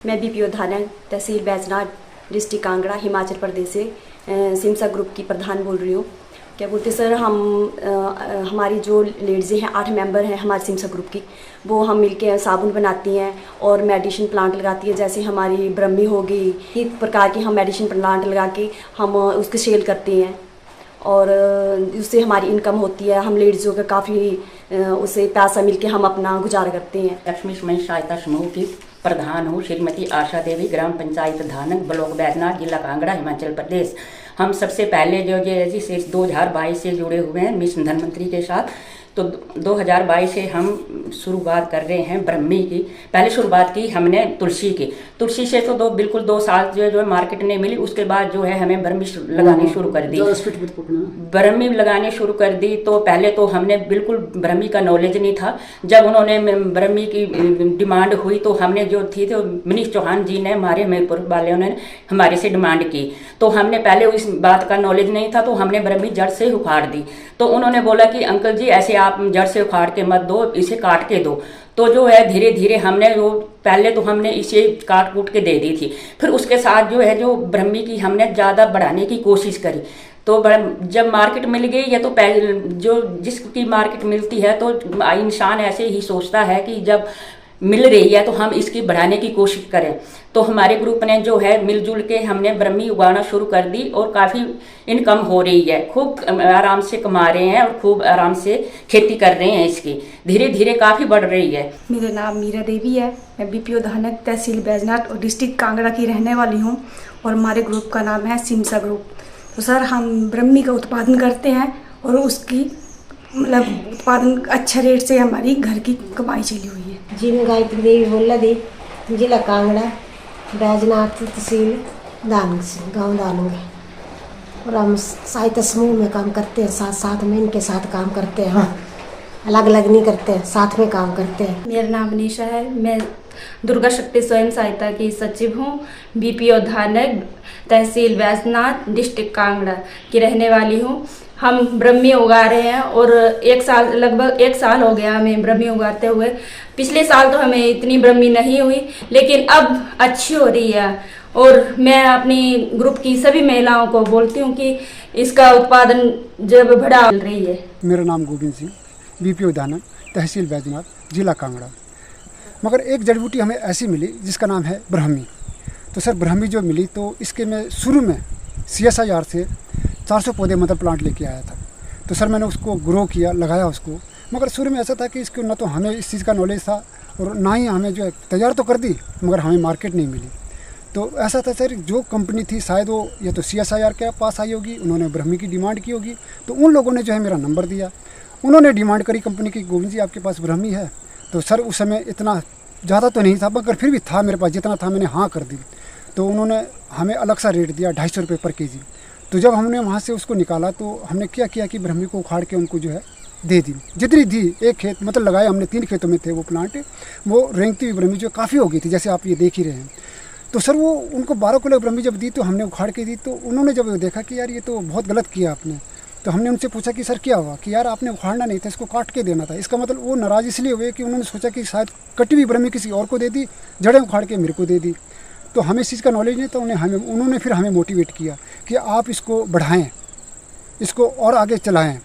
मैं बीपीओ धानक तहसील बैजनाथ डिस्ट्रिक्ट कांगड़ा हिमाचल प्रदेश से सिमसा ग्रुप की प्रधान बोल रही हूँ। क्या बोलते सर, हमारी जो लेडीज़ हैं 8 मेंबर हैं हमारे सिमसा ग्रुप की, वो हम मिलके साबुन बनाती हैं और मेडिसिन प्लांट लगाती है। जैसे हमारी ब्रह्मी होगी, एक प्रकार की हम मेडिसिन प्लांट लगा के हम उसके सेल करते हैं और उससे हमारी इनकम होती है। हम लेडीज़ों का काफ़ी उससे पैसा मिलके हम अपना गुजारा करते हैं। लक्ष्मी समूह सहायता समूह की प्रधान हूँ, श्रीमती आशा देवी, ग्राम पंचायत धानक, ब्लॉक बैजनाथ, जिला कांगड़ा, हिमाचल प्रदेश। हम सबसे पहले जो जैसे 2022 से जुड़े हुए हैं मिशन धनवंतरी के साथ, तो 2022 से हम शुरुआत कर रहे हैं ब्रह्मी की। पहले शुरुआत की हमने तुलसी की। तुलसी से तो बिल्कुल 2 साल जो है मार्केट नहीं मिली। उसके बाद जो है हमें ब्रह्मी लगानी शुरू कर दी। ब्रह्मी लगाने शुरू कर दी तो पहले तो हमने बिल्कुल ब्रह्मी का नॉलेज नहीं था। जब उन्होंने ब्रह्मी की डिमांड हुई तो हमने जो थी तो मनीष चौहान जी ने, हमारे हमीरपुर वाले ने हमारे से डिमांड की। तो हमने पहले इस बात का नॉलेज नहीं था तो हमने ब्रह्मी जड़ से उखाड़ दी। तो उन्होंने बोला कि अंकल जी ऐसे आप जड़ से उखाड़ के मत दो, इसे काट के दो। तो जो है धीरे धीरे हमने वो पहले तो हमने इसे काट कूट के दे दी थी। फिर उसके साथ जो है जो ब्रह्मी की हमने ज़्यादा बढ़ाने की कोशिश करी। तो जब मार्केट मिल गई या तो पहले जो जिसकी मार्केट मिलती है तो इंसान ऐसे ही सोचता है कि जब मिल रही है तो हम इसकी बढ़ाने की कोशिश करें। तो हमारे ग्रुप ने जो है मिलजुल के हमने ब्रह्मी उगाना शुरू कर दी और काफ़ी इनकम हो रही है। खूब आराम से कमा रहे हैं और खूब आराम से खेती कर रहे हैं। इसकी धीरे धीरे काफ़ी बढ़ रही है। मेरा नाम मीरा देवी है। मैं बीपीओ धानक तहसील बैजनाथ और डिस्ट्रिक्ट कांगड़ा की रहने वाली हूँ और हमारे ग्रुप का नाम है सिमसा ग्रुप। तो सर हम ब्रह्मी का उत्पादन करते हैं और उसकी उत्पादन अच्छा रेट से हमारी घर की कमाई चली हुई है। जी मैं गायत्री देवी बोल दी, जिला कांगड़ा, बैजनाथ तहसील दानग से, गाँव दानग। और हम सहायता समूह में काम करते हैं, साथ साथ में इनके साथ काम करते हैं। हाँ, अलग अलग नहीं करते हैं, साथ में काम करते हैं। मेरा नाम मनीषा है। मैं दुर्गा शक्ति स्वयं सहायता की सचिव हूँ। बीपीओ धानक तहसील बैजनाथ डिस्ट्रिक्ट कांगड़ा की रहने वाली हूँ। हम ब्रह्मी उगा रहे हैं और लगभग एक साल हो गया हमें ब्रह्मी उगाते हुए। पिछले साल तो हमें इतनी ब्रह्मी नहीं हुई, लेकिन अब अच्छी हो रही है। और मैं अपनी ग्रुप की सभी महिलाओं को बोलती हूँ कि इसका उत्पादन जब बढ़ा रही है। मेरा नाम गोविंद सिंह, बीपीओ धानक तहसील बैजनाथ, जिला कांगड़ा। मगर एक जड़ी बूटी हमें ऐसी मिली जिसका नाम है ब्रह्मी। तो सर ब्रह्मी जो मिली तो इसके मैं शुरू में CSIR से 400 पौधे मदर प्लांट लेके आया था। तो सर मैंने उसको ग्रो किया, लगाया उसको। मगर शुरू में ऐसा था कि इसको न तो हमें इस चीज़ का नॉलेज था और ना ही हमें जो है तैयार तो कर दी मगर हमें मार्केट नहीं मिली। तो ऐसा था सर, जो कंपनी थी शायद वो या तो CSIR के पास आई होगी, उन्होंने ब्रह्मी की डिमांड की होगी। तो उन लोगों ने जो है मेरा नंबर दिया। उन्होंने डिमांड करी कंपनी की, गोविंद जी आपके पास ब्रह्मी है। तो सर उस समय इतना ज़्यादा तो नहीं था मगर फिर भी था मेरे पास, जितना था मैंने हाँ कर दी। तो उन्होंने हमें अलग सा रेट दिया 250 रुपये पर kg। तो जब हमने वहाँ से उसको निकाला तो हमने क्या किया कि ब्रह्मी को उखाड़ के उनको जो है दे दी, जितनी दी। एक खेत मतलब लगाया हमने, 3 खेतों में थे वो प्लांट। वो रेंगती हुई ब्रह्मी जो काफ़ी हो गई थी, जैसे आप ये देख ही रहे हैं। तो सर वो उनको 12 किलो ब्रह्मी जब दी तो हमने उखाड़ के दी। तो उन्होंने जब देखा कि यार ये तो बहुत गलत किया आपने, तो हमने उनसे पूछा कि सर क्या हुआ, कि यार आपने उखाड़ना नहीं था, इसको काट के देना था। इसका मतलब वो नाराज़ इसलिए हुए कि उन्होंने सोचा कि शायद कटी हुई ब्रह्मी किसी और को दे दी, जड़ें उखाड़ के मेरे को दे दी। तो हमें इस चीज़ का नॉलेज नहीं था। उन्होंने फिर हमें मोटिवेट किया कि आप इसको बढ़ाएं, इसको और आगे चलाएं।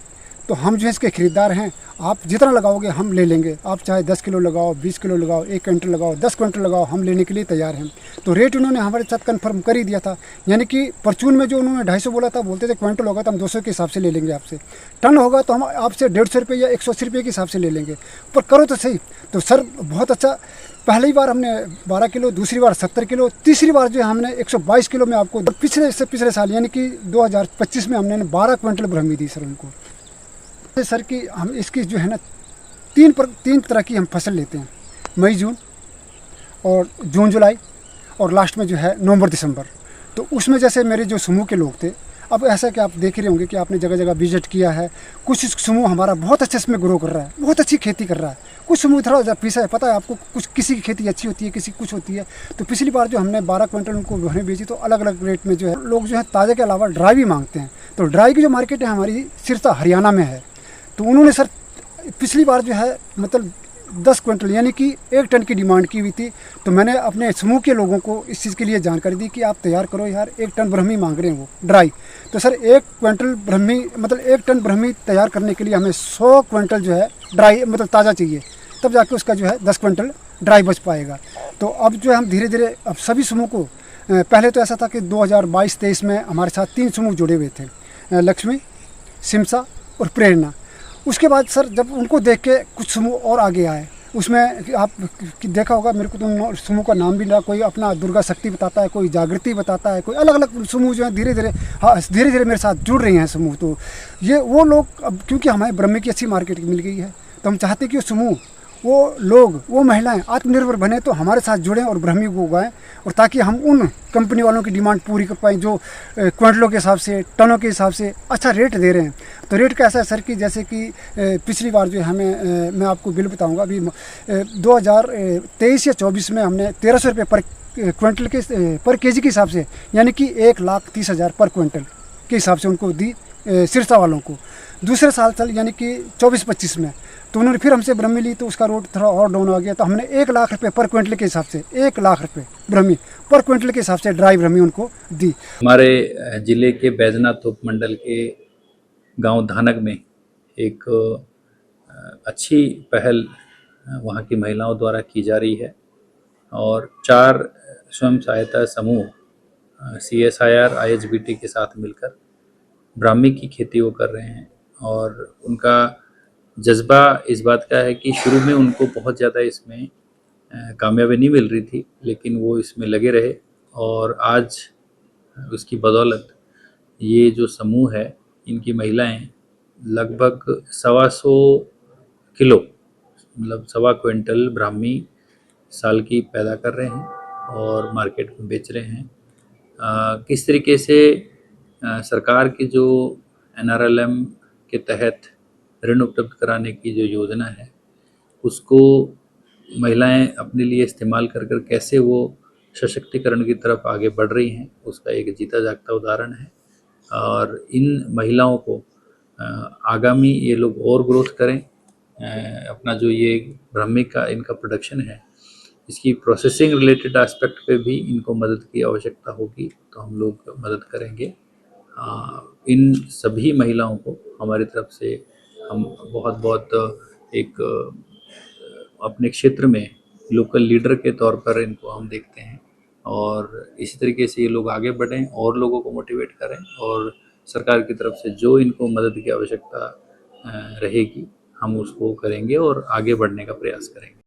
तो हम जो है इसके ख़रीदार हैं, आप जितना लगाओगे हम ले लेंगे। आप चाहे 10 किलो लगाओ, 20 किलो लगाओ, 1 क्विंटल लगाओ, 10 क्विंटल लगाओ, हम लेने के लिए तैयार हैं। तो रेट उन्होंने हमारे साथ कंफर्म कर ही दिया था। यानी कि परचून में जो उन्होंने 250 बोला था, बोलते थे क्विंटल होगा तो हम 200 के हिसाब से ले लेंगे आपसे, टन होगा तो हम आपसे 150 रुपये या 180 रुपये के हिसाब से ले लेंगे, पर करो तो सही। तो सर बहुत अच्छा, पहली बार हमने 12 किलो, दूसरी बार 70 किलो, तीसरी बार जो है हमने 122 किलो में आपको पिछले साल यानी कि 2025 में हमने 12 क्विंटल ब्रह्मी दी सर उनको। सर कि हम इसकी जो है ना 3 तरह की हम फसल लेते हैं, मई जून और जून जुलाई और लास्ट में जो है नवंबर दिसंबर। तो उसमें जैसे मेरे जो समूह के लोग थे, अब ऐसा कि आप देख रहे होंगे कि आपने जगह जगह विजिट किया है। कुछ समूह हमारा बहुत अच्छे इसमें ग्रो कर रहा है, बहुत अच्छी खेती कर रहा है। कुछ समूह थोड़ा पीछा है, पता है आपको, कुछ किसी की खेती अच्छी होती है, किसी की कुछ होती है। तो पिछली बार जो हमने 12 क्विंटल उनको हमने बेची तो अलग अलग रेट में जो है लोग जो है ताज़े के अलावा ड्राई भी मांगते हैं। तो ड्राई की जो मार्केट है हमारी सिरसा हरियाणा में है। तो उन्होंने सर पिछली बार जो है मतलब 10 क्विंटल यानी कि 1 टन की डिमांड की हुई थी। तो मैंने अपने समूह के लोगों को इस चीज़ के लिए जानकारी दी कि आप तैयार करो यार, 1 टन ब्रह्मी मांग रहे हैं वो ड्राई। तो सर 1 क्विंटल ब्रह्मी मतलब 1 टन ब्रह्मी तैयार करने के लिए हमें 100 क्विंटल जो है ड्राई मतलब ताज़ा चाहिए, तब जाके उसका जो है 10 क्विंटल ड्राई बच पाएगा। तो अब जो है हम धीरे धीरे अब सभी समूह को, पहले तो ऐसा था कि 2022-23 में हमारे साथ 3 समूह जुड़े हुए थे, लक्ष्मी, सिमसा और प्रेरणा। उसके बाद सर जब उनको देख के कुछ समूह और आगे आए, उसमें आप देखा होगा, मेरे को तो समूह का नाम भी ना, कोई अपना दुर्गा शक्ति बताता है, कोई जागृति बताता है, कोई अलग अलग समूह जो है धीरे धीरे मेरे साथ जुड़ रहे हैं समूह। तो ये वो लोग अब क्योंकि हमें ब्रह्मी की अच्छी मार्केट मिल गई है, तो हम चाहते हैं कि वो समूह, वो लोग, वो महिलाएं आत्मनिर्भर बने, तो हमारे साथ जुड़ें और ब्रह्मी को उगाएं, और ताकि हम उन कंपनी वालों की डिमांड पूरी कर पाएँ जो क्विंटलों के हिसाब से, टनों के हिसाब से अच्छा रेट दे रहे हैं। तो रेट कैसा है सर कि जैसे कि पिछली बार जो हमें, मैं आपको बिल बताऊंगा, अभी 2023 या 24 में हमने 1300 रुपये पर क्विंटल के पर केजी के हिसाब से, यानी कि 1,30,000 पर क्विंटल के हिसाब से उनको दी सिरसा वालों को। दूसरे साल यानी कि 24-25 में तो उन्होंने फिर हमसे ब्रह्मी ली, तो उसका रेट थोड़ा और डाउन हो गया, तो हमने 1 लाख रुपये पर क्विंटल के हिसाब से, 1 लाख रुपये ब्रह्मी पर क्विंटल के हिसाब से ड्राई ब्रह्मी उनको दी। हमारे जिले के बैजनाथ उपमंडल के गांव धानक में एक अच्छी पहल वहां की महिलाओं द्वारा की जा रही है, और 4 स्वयं सहायता समूह CSIR IHBT के साथ मिलकर ब्राह्मी की खेती वो कर रहे हैं। और उनका जज्बा इस बात का है कि शुरू में उनको बहुत ज़्यादा इसमें कामयाबी नहीं मिल रही थी, लेकिन वो इसमें लगे रहे, और आज उसकी बदौलत ये जो समूह है, इनकी महिलाएं लगभग 125 किलो मतलब 1.25 क्विंटल ब्राह्मी साल की पैदा कर रहे हैं और मार्केट में बेच रहे हैं। किस तरीके से सरकार की जो NRLM के तहत ऋण उपलब्ध कराने की जो योजना है, उसको महिलाएं अपने लिए इस्तेमाल कर कैसे वो सशक्तिकरण की तरफ आगे बढ़ रही हैं, उसका एक जीता जागता उदाहरण है। और इन महिलाओं को आगामी ये लोग और ग्रोथ करें, अपना जो ये ब्राह्मी का इनका प्रोडक्शन है, इसकी प्रोसेसिंग रिलेटेड एस्पेक्ट पे भी इनको मदद की आवश्यकता होगी, तो हम लोग मदद करेंगे। इन सभी महिलाओं को हमारी तरफ से हम बहुत बहुत एक अपने क्षेत्र में लोकल लीडर के तौर पर इनको हम देखते हैं, और इसी तरीके से ये लोग आगे बढ़ें और लोगों को मोटिवेट करें, और सरकार की तरफ से जो इनको मदद की आवश्यकता रहेगी हम उसको करेंगे और आगे बढ़ने का प्रयास करेंगे।